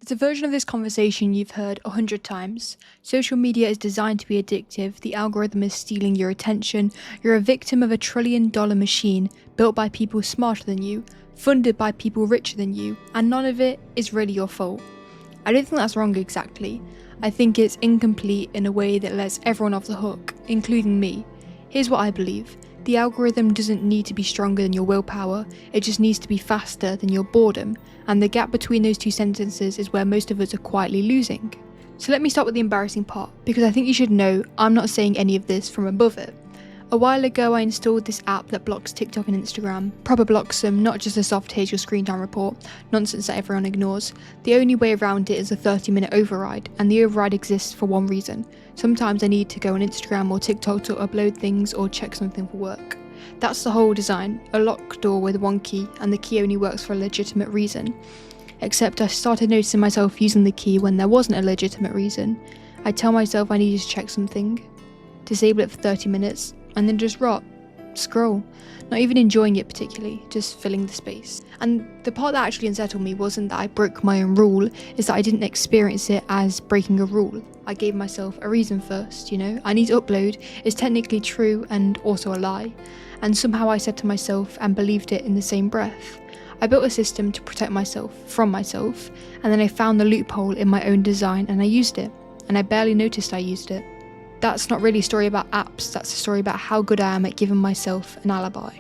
It's a version of this conversation you've heard 100 times. Social media is designed to be addictive, the algorithm is stealing your attention, you're a victim of a $1 trillion machine built by people smarter than you, funded by people richer than you, and none of it is really your fault. I don't think that's wrong exactly. I think it's incomplete in a way that lets everyone off the hook, including me. Here's what I believe. The algorithm doesn't need to be stronger than your willpower, it just needs to be faster than your boredom, and the gap between those two sentences is where most of us are quietly losing. So let me start with the embarrassing part, because I think you should know I'm not saying any of this from above it. A while ago I installed this app that blocks TikTok and Instagram. Proper blocks them, not just a soft here's your screen time report, nonsense that everyone ignores. The only way around it is a 30-minute override, and the override exists for one reason. Sometimes I need to go on Instagram or TikTok to upload things or check something for work. That's the whole design, a locked door with one key, and the key only works for a legitimate reason. Except I started noticing myself using the key when there wasn't a legitimate reason. I'd tell myself I needed to check something, disable it for 30 minutes, and then just scroll, not even enjoying it particularly, just filling the space. And the part that actually unsettled me wasn't that I broke my own rule, is that I didn't experience it as breaking a rule. I gave myself a reason first, I need to upload is technically true and also a lie, and somehow I said to myself and believed it in the same breath. I built a system to protect myself from myself, and then I found the loophole in my own design and I used it, and I barely noticed I used it. That's not really a story about apps, that's a story about how good I am at giving myself an alibi.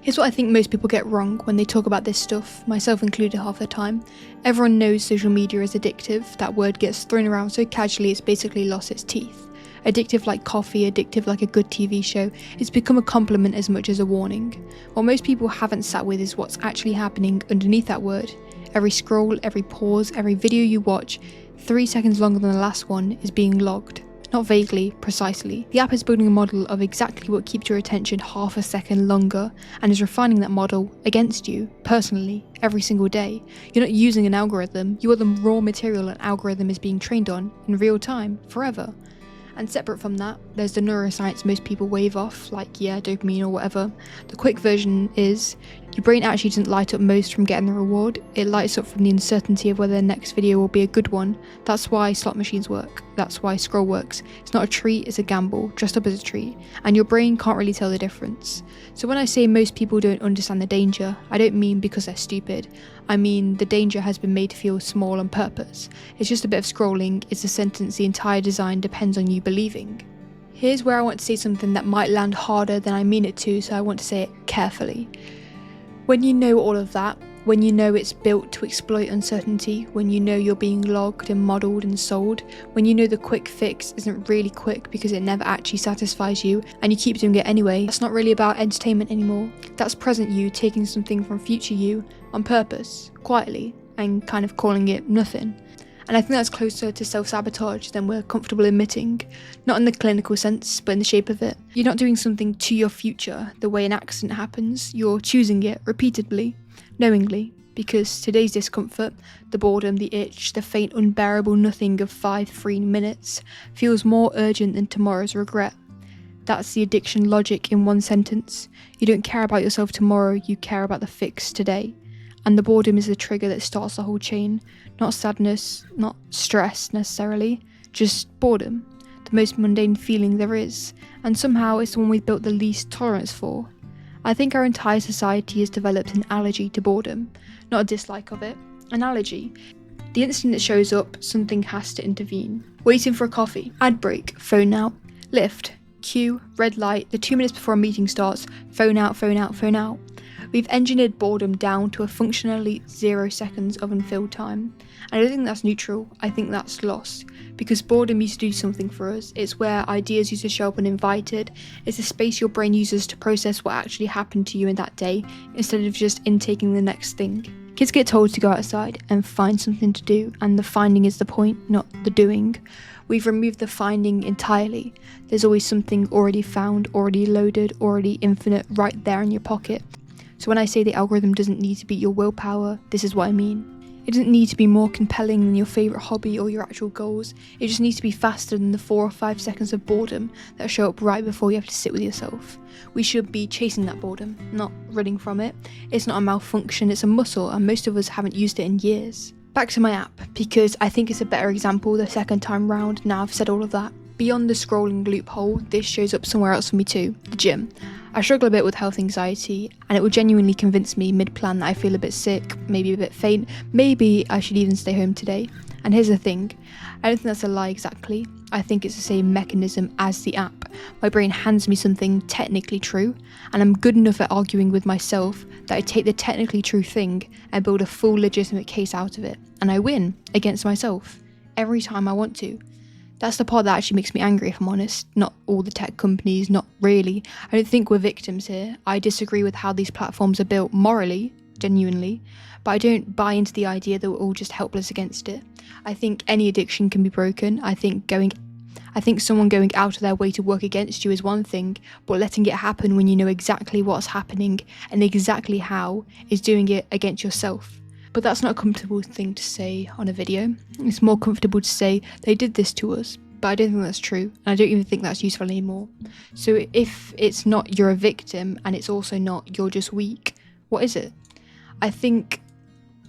Here's what I think most people get wrong when they talk about this stuff, myself included half the time. Everyone knows social media is addictive, that word gets thrown around so casually it's basically lost its teeth. Addictive like coffee, addictive like a good TV show, it's become a compliment as much as a warning. What most people haven't sat with is what's actually happening underneath that word. Every scroll, every pause, every video you watch, 3 seconds longer than the last one, is being logged. Not vaguely, precisely. The app is building a model of exactly what keeps your attention half a second longer and is refining that model against you, personally, every single day. You're not using an algorithm, you are the raw material an algorithm is being trained on, in real time, forever. And separate from that, there's the neuroscience most people wave off, like dopamine or whatever. The quick version is, your brain actually doesn't light up most from getting the reward, it lights up from the uncertainty of whether the next video will be a good one. That's why slot machines work, that's why scroll works. It's not a treat, it's a gamble, dressed up as a treat, and your brain can't really tell the difference. So when I say most people don't understand the danger, I don't mean because they're stupid. I mean the danger has been made to feel small on purpose. It's just a bit of scrolling, it's a sentence the entire design depends on you believing. Here's where I want to say something that might land harder than I mean it to, so I want to say it carefully. When you know all of that, when you know it's built to exploit uncertainty, when you know you're being logged and modelled and sold, when you know the quick fix isn't really quick because it never actually satisfies you and you keep doing it anyway, that's not really about entertainment anymore. That's present you taking something from future you on purpose, quietly, and kind of calling it nothing. And I think that's closer to self-sabotage than we're comfortable admitting, not in the clinical sense, but in the shape of it. You're not doing something to your future the way an accident happens, you're choosing it repeatedly, knowingly, because today's discomfort, the boredom, the itch, the faint unbearable nothing of 5 free minutes, feels more urgent than tomorrow's regret. That's the addiction logic in one sentence. You don't care about yourself tomorrow, you care about the fix today. And the boredom is the trigger that starts the whole chain. Not sadness, not stress necessarily, just boredom, the most mundane feeling there is, and somehow it's the one we've built the least tolerance for. I think our entire society has developed an allergy to boredom, not a dislike of it, an allergy. The instant it shows up, something has to intervene. Waiting for a coffee, ad break, phone out, lift, queue, red light, the 2 minutes before a meeting starts, phone out, phone out, phone out. We've engineered boredom down to a functionally 0 seconds of unfilled time. And I don't think that's neutral, I think that's lost. Because boredom used to do something for us. It's where ideas used to show up uninvited. It's the space your brain uses to process what actually happened to you in that day, instead of just intaking the next thing. Kids get told to go outside and find something to do, and the finding is the point, not the doing. We've removed the finding entirely. There's always something already found, already loaded, already infinite right there in your pocket. So when I say the algorithm doesn't need to beat your willpower, this is what I mean. It doesn't need to be more compelling than your favourite hobby or your actual goals. It just needs to be faster than the 4 or 5 seconds of boredom that show up right before you have to sit with yourself. We should be chasing that boredom, not running from it. It's not a malfunction, it's a muscle, and most of us haven't used it in years. Back to my app, because I think it's a better example the second time round. Now I've said all of that. Beyond the scrolling loophole, this shows up somewhere else for me too, the gym. I struggle a bit with health anxiety, and it will genuinely convince me mid-plan that I feel a bit sick, maybe a bit faint, maybe I should even stay home today. And here's the thing, I don't think that's a lie exactly. I think it's the same mechanism as the app. My brain hands me something technically true, and I'm good enough at arguing with myself that I take the technically true thing and build a full legitimate case out of it, and I win against myself every time I want to. That's the part that actually makes me angry, if I'm honest. Not all the tech companies, not really. I don't think we're victims here. I disagree with how these platforms are built morally, genuinely, but I don't buy into the idea that we're all just helpless against it. I think any addiction can be broken. I think someone going out of their way to work against you is one thing, but letting it happen when you know exactly what's happening and exactly how is doing it against yourself. But that's not a comfortable thing to say on a video. It's more comfortable to say they did this to us, but I don't think that's true, and I don't even think that's useful anymore. So if it's not you're a victim and it's also not you're just weak, what is it? I think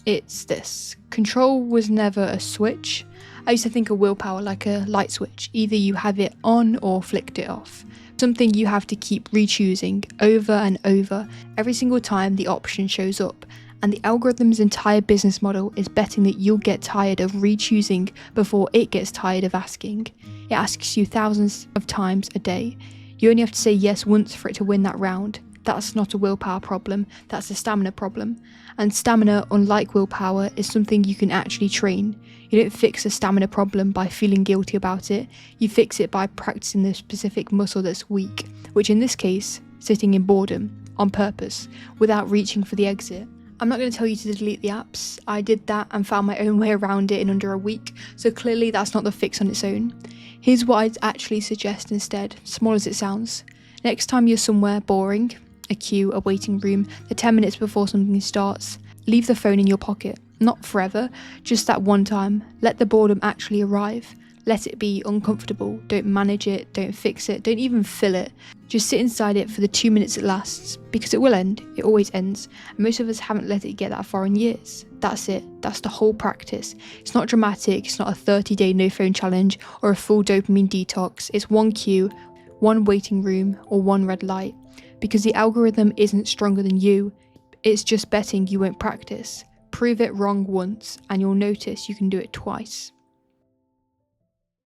it's this. Control was never a switch. I used to think of willpower like a light switch. Either you have it on or flicked it off. Something you have to keep re-choosing over and over every single time the option shows up. And the algorithm's entire business model is betting that you'll get tired of re-choosing before it gets tired of asking. It asks you thousands of times a day. You only have to say yes once for it to win that round. That's not a willpower problem, that's a stamina problem. And stamina, unlike willpower, is something you can actually train. You don't fix a stamina problem by feeling guilty about it, you fix it by practicing the specific muscle that's weak, which in this case, sitting in boredom, on purpose, without reaching for the exit. I'm not going to tell you to delete the apps. I did that and found my own way around it in under a week, so clearly that's not the fix on its own. Here's what I'd actually suggest instead, small as it sounds. Next time you're somewhere boring, a queue, a waiting room, the 10 minutes before something starts, leave the phone in your pocket. Not forever, just that one time. Let the boredom actually arrive. Let it be uncomfortable. Don't manage it, don't fix it, don't even fill it. Just sit inside it for the 2 minutes it lasts, because it will end, it always ends. And most of us haven't let it get that far in years. That's it, that's the whole practice. It's not dramatic, it's not a 30-day no phone challenge or a full dopamine detox. It's one queue, one waiting room, or one red light. Because the algorithm isn't stronger than you, it's just betting you won't practice. Prove it wrong once, and you'll notice you can do it twice.